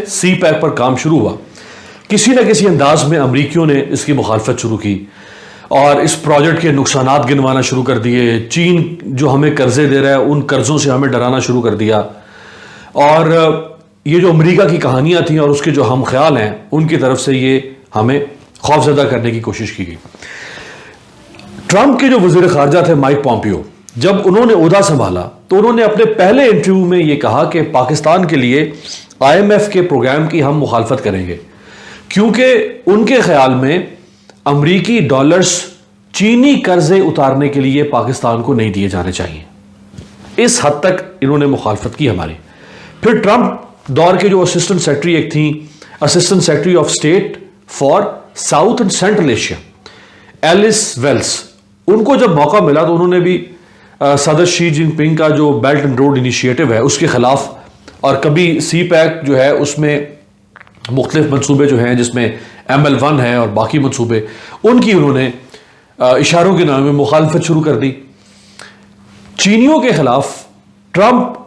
سی pack پر کام شروع ہوا کسی نہ کسی انداز میں امریکیوں نے اس کی مخالفت شروع کی اور اس پروجیکٹ کے نقصانات گنوانا شروع کر دیے. چین جو ہمیں قرضے دے رہا ہے ان قرضوں سے ہمیں ڈرانا شروع کر دیا, اور یہ جو امریکہ کی کہانیاں تھیں اور اس کے جو ہم خیال ہیں ان کی طرف سے یہ ہمیں خوفزدہ کرنے کی کوشش کی گئی. ٹرمپ کے جو وزیر خارجہ تھے مائک پومپیو, جب انہوں نے عہدہ سنبھالا تو انہوں نے اپنے پہلے انٹرویو میں یہ کہا کہ پاکستان کے لیے IMF کے پروگرام کی ہم مخالفت کریں گے, کیونکہ ان کے خیال میں امریکی ڈالرز چینی قرضے اتارنے کے لیے پاکستان کو نہیں دیے جانے چاہیے. اس حد تک انہوں نے مخالفت کی ہماری. پھر ٹرمپ دور کے جو اسسٹنٹ سیکرٹری ایک تھیں, assistant secretary of state for South and Central Asia, Alice Wells, ان کو جب موقع ملا تو انہوں نے بھی صدر شی جن پنگ کا جو بیلٹ اینڈ روڈ انیشیٹو ہے اس کے خلاف, اور کبھی سی پیک جو ہے اس میں مختلف منصوبے جو ہیں جس میں ML1 ہے اور باقی منصوبے, ان کی انہوں نے اشاروں کے نام میں مخالفت شروع کر دی. چینیوں کے خلاف ٹرمپ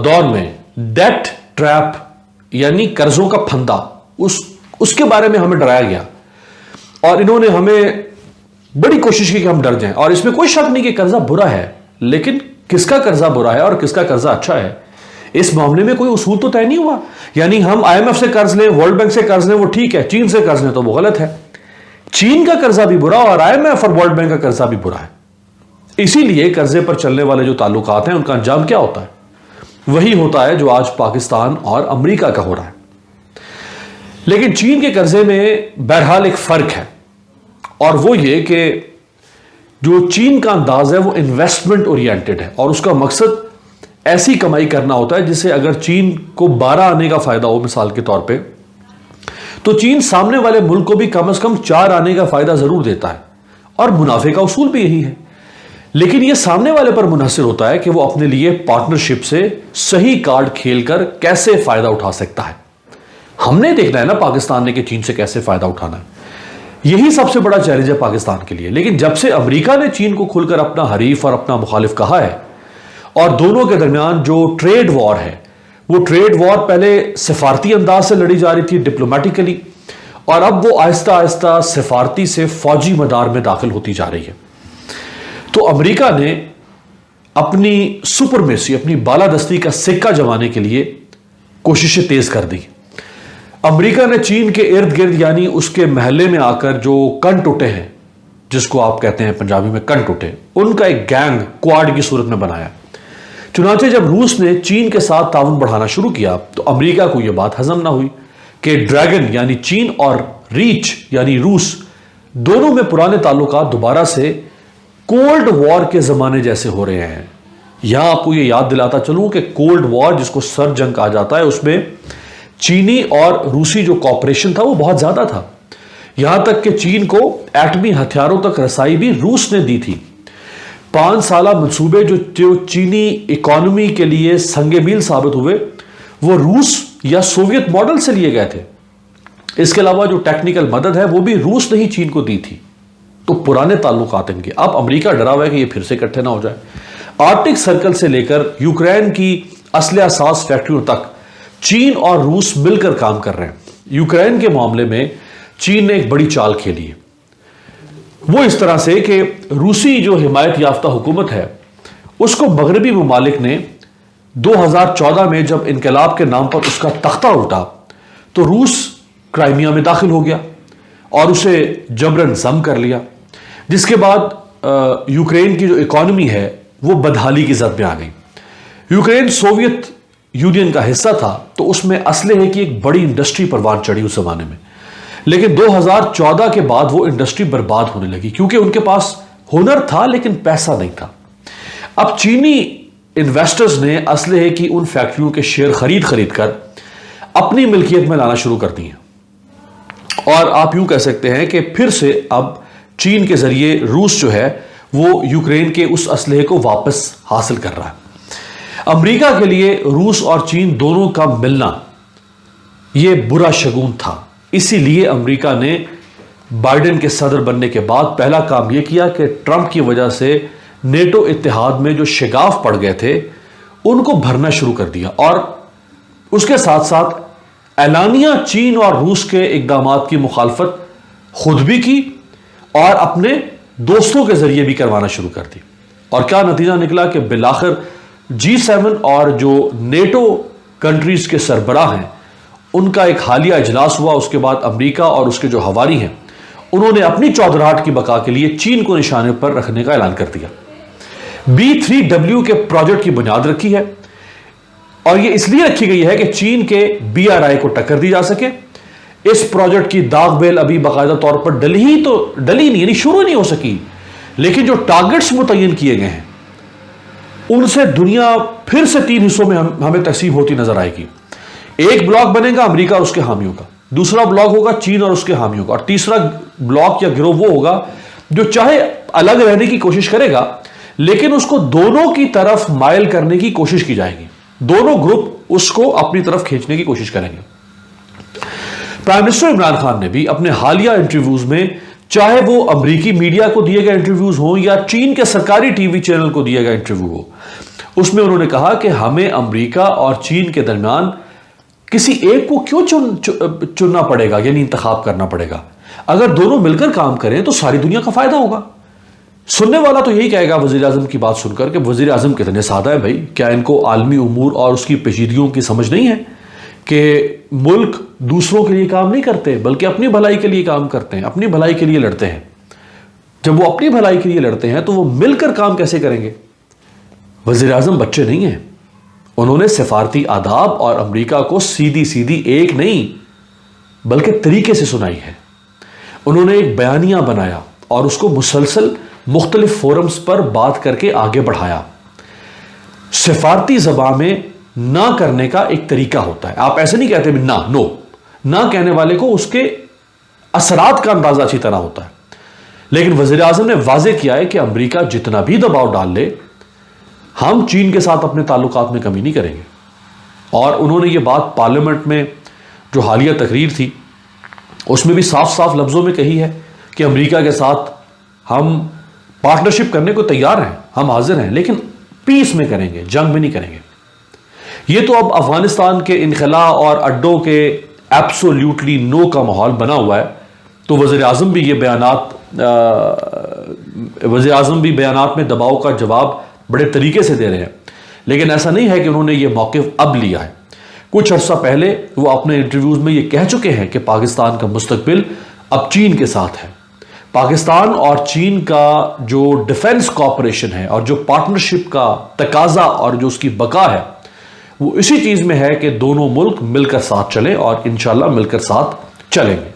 دور میں ڈیٹ ٹریپ یعنی قرضوں کا پھندا, اس کے بارے میں ہمیں ڈرایا گیا اور انہوں نے ہمیں بڑی کوشش کی کہ ہم ڈر جائیں. اور اس میں کوئی شک نہیں کہ قرضہ برا ہے, لیکن کس کا قرضہ برا ہے اور کس کا قرضہ اچھا ہے, اس معاملے میں کوئی اصول تو طے نہیں ہوا. یعنی ہم IMF سے قرض لیں, ورلڈ بینک سے قرض لیں وہ ٹھیک ہے, چین سے قرض لیں تو وہ غلط ہے. چین کا قرضہ بھی برا اور IMF اور ورلڈ بینک کا قرضہ بھی برا ہے. اسی لیے قرضے پر چلنے والے جو تعلقات ہیں ان کا انجام کیا ہوتا ہے؟ وہی ہوتا ہے جو آج پاکستان اور امریکہ کا ہو رہا ہے. لیکن چین کے قرضے میں بہرحال ایک فرق ہے, اور وہ یہ کہ جو چین کا انداز ہے وہ انویسٹمنٹ اورینٹڈ ہے, اور اس کا مقصد ایسی کمائی کرنا ہوتا ہے جسے اگر چین کو 12 آنے کا فائدہ ہو مثال کے طور پہ, تو چین سامنے والے ملک کو بھی کم از کم 4 آنے کا فائدہ ضرور دیتا ہے, اور منافع کا اصول بھی یہی ہے. لیکن یہ سامنے والے پر منحصر ہوتا ہے کہ وہ اپنے لیے پارٹنرشپ سے صحیح کارڈ کھیل کر کیسے فائدہ اٹھا سکتا ہے. ہم نے دیکھنا ہے نا پاکستان نے کہ چین سے کیسے فائدہ اٹھانا ہے, یہی سب سے بڑا چیلنج ہے پاکستان کے لیے. لیکن جب سے امریکہ نے چین کو کھل کر اپنا حریف اور اپنا مخالف کہا ہے, اور دونوں کے درمیان جو ٹریڈ وار ہے وہ ٹریڈ وار پہلے سفارتی انداز سے لڑی جا رہی تھی ڈپلومیٹیکلی, اور اب وہ آہستہ آہستہ سفارتی سے فوجی مدار میں داخل ہوتی جا رہی ہے. تو امریکہ نے اپنی سپرمیسی, اپنی بالادستی کا سکہ جمانے کے لیے کوششیں تیز کر دی. امریکہ نے چین کے ارد گرد یعنی اس کے محلے میں آ کر جو کن ٹوٹے ہیں, جس کو آپ کہتے ہیں پنجابی میں کن ٹوٹے, ان کا ایک گینگ کوارڈ کی صورت میں بنایا. چنانچہ جب روس نے چین کے ساتھ تعاون بڑھانا شروع کیا تو امریکہ کو یہ بات ہضم نہ ہوئی کہ ڈریگن یعنی چین اور ریچ یعنی روس دونوں میں پرانے تعلقات دوبارہ سے کولڈ وار کے زمانے جیسے ہو رہے ہیں. یہاں آپ کو یہ یاد دلاتا چلوں کہ کولڈ وار جس کو سر جنگ کہا جاتا ہے, اس میں چینی اور روسی جو کوآپریشن تھا وہ بہت زیادہ تھا, یہاں تک کہ چین کو ایٹمی ہتھیاروں تک رسائی بھی روس نے دی تھی. 5 سالہ منصوبے جو چینی اکانومی کے لیے سنگ میل ثابت ہوئے وہ روس یا سوویت ماڈل سے لیے گئے تھے. اس کے علاوہ جو ٹیکنیکل مدد ہے وہ بھی روس نے ہی چین کو دی تھی. تو پرانے تعلقات ان کے. اب امریکہ ڈرا ہوا ہے کہ یہ پھر سے اکٹھے نہ ہو جائے. آرکٹک سرکل سے لے کر یوکرین کی اسلحہ ساز فیکٹریوں تک چین اور روس مل کر کام کر رہے ہیں. یوکرین کے معاملے میں چین نے ایک بڑی چال کھیلی ہے, وہ اس طرح سے کہ روسی جو حمایت یافتہ حکومت ہے اس کو مغربی ممالک نے 2014 میں جب انقلاب کے نام پر اس کا تختہ الٹا تو روس کرائمیا میں داخل ہو گیا اور اسے جبرن ضم کر لیا, جس کے بعد یوکرین کی جو اکانومی ہے وہ بدحالی کی زد میں آ گئی. یوکرین سوویت یونین کا حصہ تھا تو اس میں اسلحے کی ایک بڑی انڈسٹری پروان چڑھی اس زمانے میں, لیکن 2014 کے بعد وہ انڈسٹری برباد ہونے لگی کیونکہ ان کے پاس ہنر تھا لیکن پیسہ نہیں تھا. اب چینی انویسٹرز نے اسلحے کی ان فیکٹریوں کے شیئر خرید کر اپنی ملکیت میں لانا شروع کر دی ہیں, اور آپ یوں کہہ سکتے ہیں کہ پھر سے اب چین کے ذریعے روس جو ہے وہ یوکرین کے اس اسلحے کو واپس حاصل کر رہا ہے. امریکہ کے لیے روس اور چین دونوں کا ملنا یہ برا شگون تھا. اسی لیے امریکہ نے بائیڈن کے صدر بننے کے بعد پہلا کام یہ کیا کہ ٹرمپ کی وجہ سے نیٹو اتحاد میں جو شگاف پڑ گئے تھے ان کو بھرنا شروع کر دیا, اور اس کے ساتھ ساتھ اعلانیہ چین اور روس کے اقدامات کی مخالفت خود بھی کی اور اپنے دوستوں کے ذریعے بھی کروانا شروع کر دی. اور کیا نتیجہ نکلا کہ بالآخر G7 اور جو نیٹو کنٹریز کے سربراہ ہیں ان کا ایک حالیہ اجلاس ہوا. اس کے بعد امریکہ اور اس کے جو حوالی ہیں انہوں نے اپنی چودراہٹ کی بقا کے لیے چین کو نشانے پر رکھنے کا اعلان کر دیا. B3W کے پروجیکٹ کی بنیاد رکھی ہے اور یہ اس لیے رکھی گئی ہے کہ چین کے BRI کو ٹکر دی جا سکے. اس پروجیکٹ کی داغ بیل ابھی باقاعدہ طور پر ڈلی نہیں، یعنی شروع نہیں ہو سکی، لیکن جو ٹارگٹس متعین کیے گئے ہیں ان سے دنیا پھر سے 3 حصوں میں ہمیں تقسیم ہوتی نظر آئے گی. ایک بلاک بنے گا امریکہ اور اس کے حامیوں کا، دوسرا بلاک ہوگا چین اور اس کے حامیوں کا، اور تیسرا بلاک یا گروہ وہ ہوگا جو چاہے الگ رہنے کی کوشش کرے گا لیکن اس کو دونوں کی طرف مائل کرنے کی کوشش کی جائے گی. دونوں گروپ اس کو اپنی طرف کھینچنے کی کوشش کریں گے. پرائم منسٹر عمران خان نے بھی اپنے حالیہ انٹرویوز میں، چاہے وہ امریکی میڈیا کو دیے گئے انٹرویوز ہوں یا چین کے سرکاری ٹی وی چینل کو دیا گیا انٹرویو ہو، اس میں انہوں نے کہا کہ ہمیں امریکہ اور چین کے درمیان کسی ایک کو کیوں چننا پڑے گا، یعنی انتخاب کرنا پڑے گا. اگر دونوں مل کر کام کریں تو ساری دنیا کا فائدہ ہوگا. سننے والا تو یہی کہے گا وزیر اعظم کی بات سن کر کہ وزیر اعظم کتنے سادہ ہے بھائی، کیا ان کو عالمی امور اور اس کی پیچیدگیوں کی سمجھ نہیں ہے کہ ملک دوسروں کے لیے کام نہیں کرتے بلکہ اپنی بھلائی کے لیے کام کرتے ہیں، اپنی بھلائی کے لیے لڑتے ہیں. جب وہ اپنی بھلائی کے لیے لڑتے ہیں تو وہ مل کر کام کیسے کریں گے؟ وزیر اعظم بچے نہیں ہیں. انہوں نے سفارتی آداب اور امریکہ کو سیدھی ایک نہیں بلکہ طریقے سے سنائی ہے. انہوں نے ایک بیانیہ بنایا اور اس کو مسلسل مختلف فورمز پر بات کر کے آگے بڑھایا. سفارتی زبان میں نہ کرنے کا ایک طریقہ ہوتا ہے. آپ ایسے نہیں کہتے نہ کہنے والے کو اس کے اثرات کا اندازہ اچھی طرح ہوتا ہے. لیکن وزیر اعظم نے واضح کیا ہے کہ امریکہ جتنا بھی دباؤ ڈال لے ہم چین کے ساتھ اپنے تعلقات میں کمی نہیں کریں گے. اور انہوں نے یہ بات پارلیمنٹ میں جو حالیہ تقریر تھی اس میں بھی صاف لفظوں میں کہی ہے کہ امریکہ کے ساتھ ہم پارٹنرشپ کرنے کو تیار ہیں، ہم حاضر ہیں، لیکن پیس میں کریں گے، جنگ میں نہیں کریں گے. یہ تو اب افغانستان کے انخلاء اور اڈوں کے ایبسولوٹلی نو کا ماحول بنا ہوا ہے. تو وزیر اعظم بھی بیانات میں دباؤ کا جواب بڑے طریقے سے دے رہے ہیں. لیکن ایسا نہیں ہے کہ انہوں نے یہ موقف اب لیا ہے. کچھ عرصہ پہلے وہ اپنے انٹرویوز میں یہ کہہ چکے ہیں کہ پاکستان کا مستقبل اب چین کے ساتھ ہے. پاکستان اور چین کا جو ڈیفنس کوآپریشن ہے اور جو پارٹنرشپ کا تقاضا اور جو اس کی بقا ہے وہ اسی چیز میں ہے کہ دونوں ملک مل کر ساتھ چلیں اور انشاءاللہ مل کر ساتھ چلیں گے.